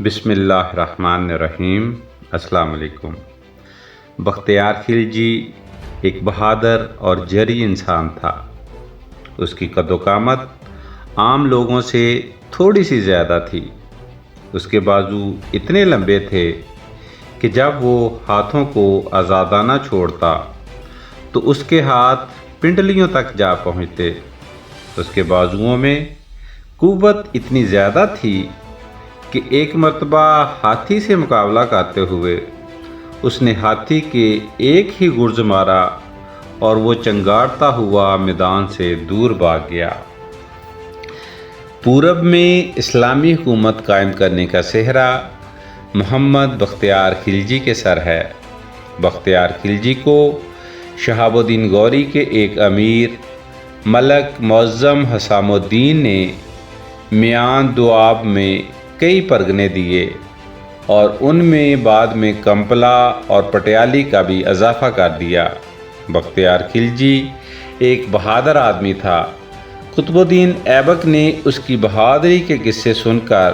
بسم اللہ الرحمن الرحیم۔ السلام علیکم۔ بختیار خلجی ایک بہادر اور جری انسان تھا۔ اس کی قد و قامت عام لوگوں سے تھوڑی سی زیادہ تھی۔ اس کے بازو اتنے لمبے تھے کہ جب وہ ہاتھوں کو آزادانہ چھوڑتا تو اس کے ہاتھ پنڈلیوں تک جا پہنچتے۔ اس کے بازوؤں میں قوت اتنی زیادہ تھی کہ ایک مرتبہ ہاتھی سے مقابلہ کرتے ہوئے اس نے ہاتھی کے ایک ہی گرز مارا اور وہ چنگاڑتا ہوا میدان سے دور بھاگ گیا۔ پورب میں اسلامی حکومت قائم کرنے کا سہرا محمد بختیار خلجی کے سر ہے۔ بختیار خلجی کو شہاب الدین غوری کے ایک امیر ملک معظم حسام الدین نے میان دوآب میں کئی پرگنے دیے اور ان میں بعد میں کمپلا اور پٹیالی کا بھی اضافہ کر دیا۔ بختیار خلجی ایک بہادر آدمی تھا۔ قطب الدین ایبک نے اس کی بہادری کے قصے سن کر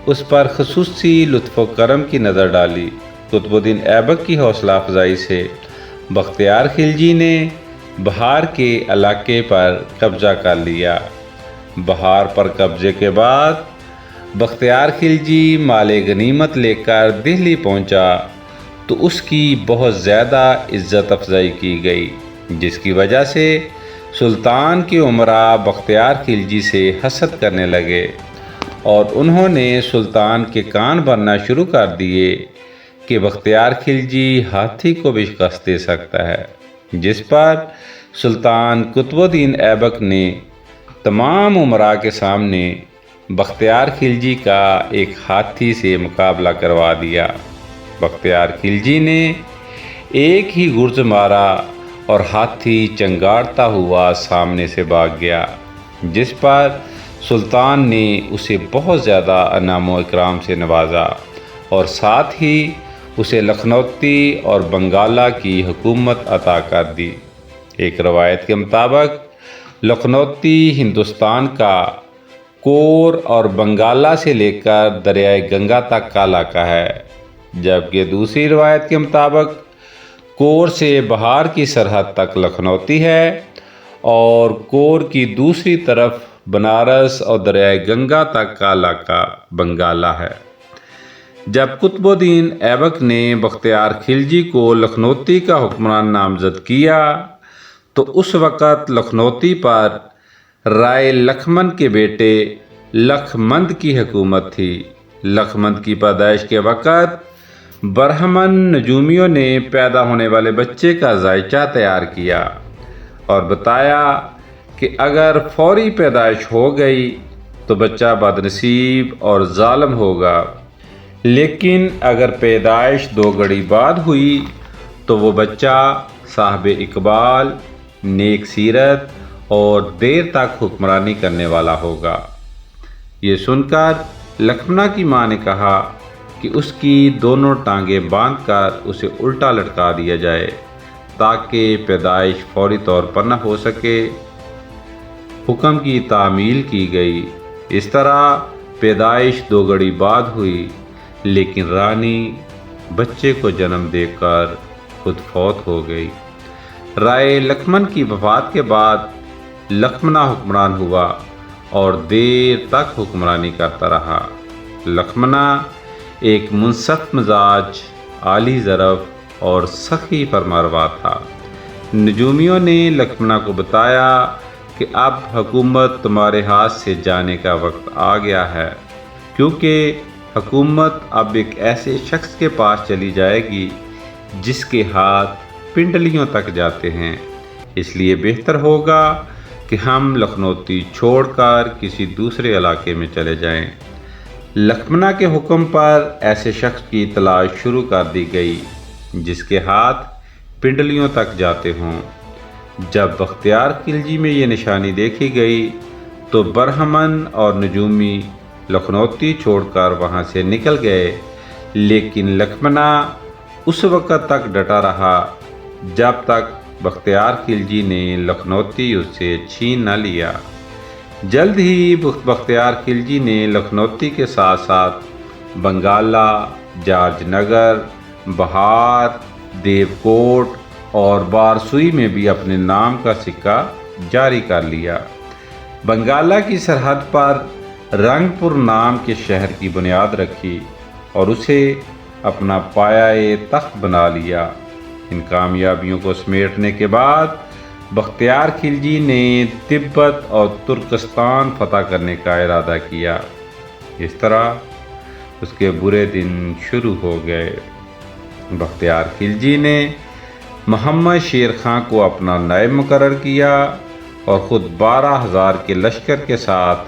اس پر خصوصی لطف و کرم کی نظر ڈالی۔ قطب الدین ایبک کی حوصلہ افزائی سے بختیار خلجی نے بہار کے علاقے پر قبضہ کر لیا۔ بہار پر قبضے کے بعد بختیار خلجی مال غنیمت لے کر دہلی پہنچا تو اس کی بہت زیادہ عزت افزائی کی گئی، جس کی وجہ سے سلطان کے امراء بختیار خلجی سے حسد کرنے لگے اور انہوں نے سلطان کے کان بھرنا شروع کر دیے کہ بختیار خلجی ہاتھی کو بھی شکست دے سکتا ہے، جس پر سلطان قطب الدین ایبک نے تمام امراء کے سامنے بختیار خلجی کا ایک ہاتھی سے مقابلہ کروا دیا۔ بختیار خلجی نے ایک ہی گرز مارا اور ہاتھی چنگاڑتا ہوا سامنے سے بھاگ گیا، جس پر سلطان نے اسے بہت زیادہ انعام و اکرام سے نوازا اور ساتھ ہی اسے لکھنوتی اور بنگالہ کی حکومت عطا کر دی۔ ایک روایت کے مطابق لکھنوتی ہندوستان کا کور اور بنگالہ سے لے کر دریائے گنگا تک کا علاقہ ہے، جبکہ دوسری روایت کے مطابق کور سے بہار کی سرحد تک لکھنوتی ہے اور کور کی دوسری طرف بنارس اور دریائے گنگا تک کا علاقہ بنگالہ ہے۔ جب قطب الدین ایبک نے بختیار خلجی کو لکھنوتی کا حکمران نامزد کیا تو اس وقت لکھنوتی پر رائے لکھمن کے بیٹے لکھمند کی حکومت تھی۔ لکھمند کی پیدائش کے وقت برہمن نجومیوں نے پیدا ہونے والے بچے کا ذائچہ تیار کیا اور بتایا کہ اگر فوری پیدائش ہو گئی تو بچہ بدنصیب اور ظالم ہوگا، لیکن اگر پیدائش 2 گھڑی بعد ہوئی تو وہ بچہ صاحب اقبال، نیک سیرت اور دیر تک حکمرانی کرنے والا ہوگا۔ یہ سن کر لکھمنا کی ماں نے کہا کہ اس کی دونوں ٹانگیں باندھ کر اسے الٹا لٹکا دیا جائے تاکہ پیدائش فوری طور پر نہ ہو سکے۔ حکم کی تعمیل کی گئی۔ اس طرح پیدائش 2 گھڑی بعد ہوئی، لیکن رانی بچے کو جنم دے کر خود فوت ہو گئی۔ رائے لکھمن کی وفات کے بعد لکھمنا حکمران ہوا اور دیر تک حکمرانی کرتا رہا۔ لکھمنا ایک منصف مزاج، عالی ظرف اور سخی فرمانروا تھا۔ نجومیوں نے لکھمنا کو بتایا کہ اب حکومت تمہارے ہاتھ سے جانے کا وقت آ گیا ہے، کیونکہ حکومت اب ایک ایسے شخص کے پاس چلی جائے گی جس کے ہاتھ پنڈلیوں تک جاتے ہیں، اس لیے بہتر ہوگا کہ ہم لکھنوتی چھوڑ کر کسی دوسرے علاقے میں چلے جائیں۔ لکھمنا کے حکم پر ایسے شخص کی تلاش شروع کر دی گئی جس کے ہاتھ پنڈلیوں تک جاتے ہوں۔ جب بختیار خلجی میں یہ نشانی دیکھی گئی تو برہمن اور نجومی لکھنوتی چھوڑ کر وہاں سے نکل گئے، لیکن لکھمنا اس وقت تک ڈٹا رہا جب تک بختیار خلجی نے لکھنوتی اس سے چھین نہ لیا۔ جلد ہی بختیار خلجی نے لکھنوتی کے ساتھ ساتھ بنگالہ، جارج نگر، بہار، دیوکوٹ اور بارسوئی میں بھی اپنے نام کا سکہ جاری کر لیا۔ بنگالہ کی سرحد پر رنگ پور نام کے شہر کی بنیاد رکھی اور اسے اپنا پایہ تخت بنا لیا۔ ان کامیابیوں کو سمیٹنے کے بعد بختیار خلجی نے تبت اور ترکستان فتح کرنے کا ارادہ کیا۔ اس طرح اس کے برے دن شروع ہو گئے۔ بختیار خلجی نے محمد شیر خان کو اپنا نائب مقرر کیا اور خود 12,000 کے لشکر کے ساتھ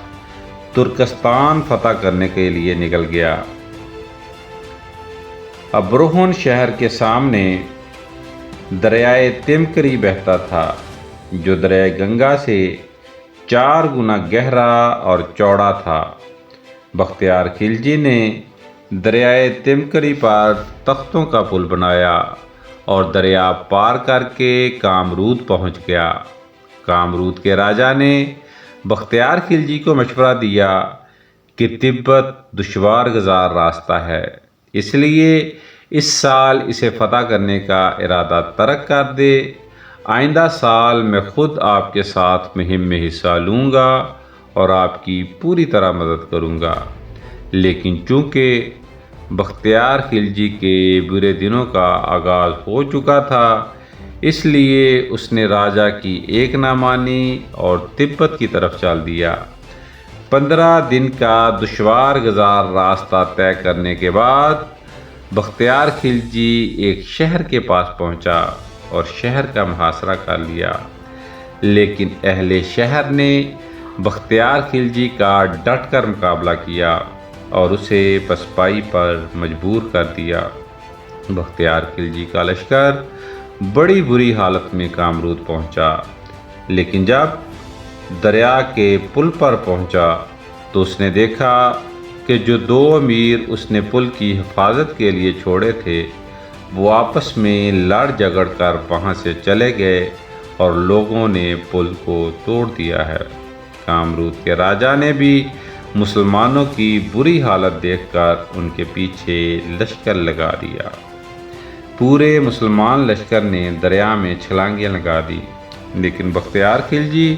ترکستان فتح کرنے کے لیے نکل گیا۔ ابروہن شہر کے سامنے دریائے تیمکری بہتا تھا، جو دریائے گنگا سے 4 گنا گہرا اور چوڑا تھا۔ بختیار خلجی نے دریائے تیمکری پر تختوں کا پل بنایا اور دریا پار کر کے کامرود پہنچ گیا۔ کامرود کے راجا نے بختیار خلجی کو مشورہ دیا کہ تبت دشوار گزار راستہ ہے، اس لیے اس سال اسے فتح کرنے کا ارادہ ترک کر دے۔ آئندہ سال میں خود آپ کے ساتھ مہم میں حصہ لوں گا اور آپ کی پوری طرح مدد کروں گا۔ لیکن چونکہ بختیار خلجی کے برے دنوں کا آغاز ہو چکا تھا، اس لیے اس نے راجا کی ایک نہ مانی اور تبت کی طرف چل دیا۔ 15 دن کا دشوار گزار راستہ طے کرنے کے بعد بختیار خلجی ایک شہر کے پاس پہنچا اور شہر کا محاصرہ کر لیا، لیکن اہل شہر نے بختیار خلجی کا ڈٹ کر مقابلہ کیا اور اسے پسپائی پر مجبور کر دیا۔ بختیار خلجی کا لشکر بڑی بری حالت میں کامرود پہنچا، لیکن جب دریا کے پل پر پہنچا تو اس نے دیکھا کہ جو 2 امیر اس نے پل کی حفاظت کے لیے چھوڑے تھے وہ آپس میں لڑ جھگڑ کر وہاں سے چلے گئے اور لوگوں نے پل کو توڑ دیا ہے۔ کامرود کے راجا نے بھی مسلمانوں کی بری حالت دیکھ کر ان کے پیچھے لشکر لگا دیا۔ پورے مسلمان لشکر نے دریا میں چھلانگیں لگا دی، لیکن بختیار خلجی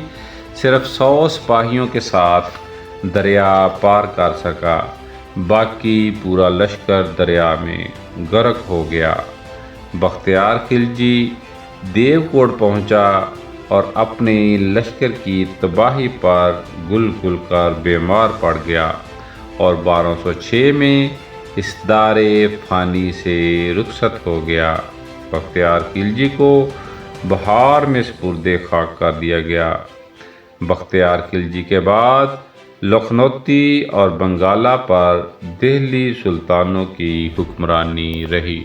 صرف 100 سپاہیوں کے ساتھ دریا پار کر سکا، باقی پورا لشکر دریا میں غرق ہو گیا۔ بختیار خلجی دیوکوٹ پہنچا اور اپنے لشکر کی تباہی پر گل گل کر بیمار پڑ گیا اور 1206 میں اس دار فانی سے رخصت ہو گیا۔ بختیار خلجی کو بہار میں سپرد خاک کر دیا گیا۔ بختیار خلجی کے بعد لکھنوتی اور بنگالہ پر دہلی سلطانوں کی حکمرانی رہی۔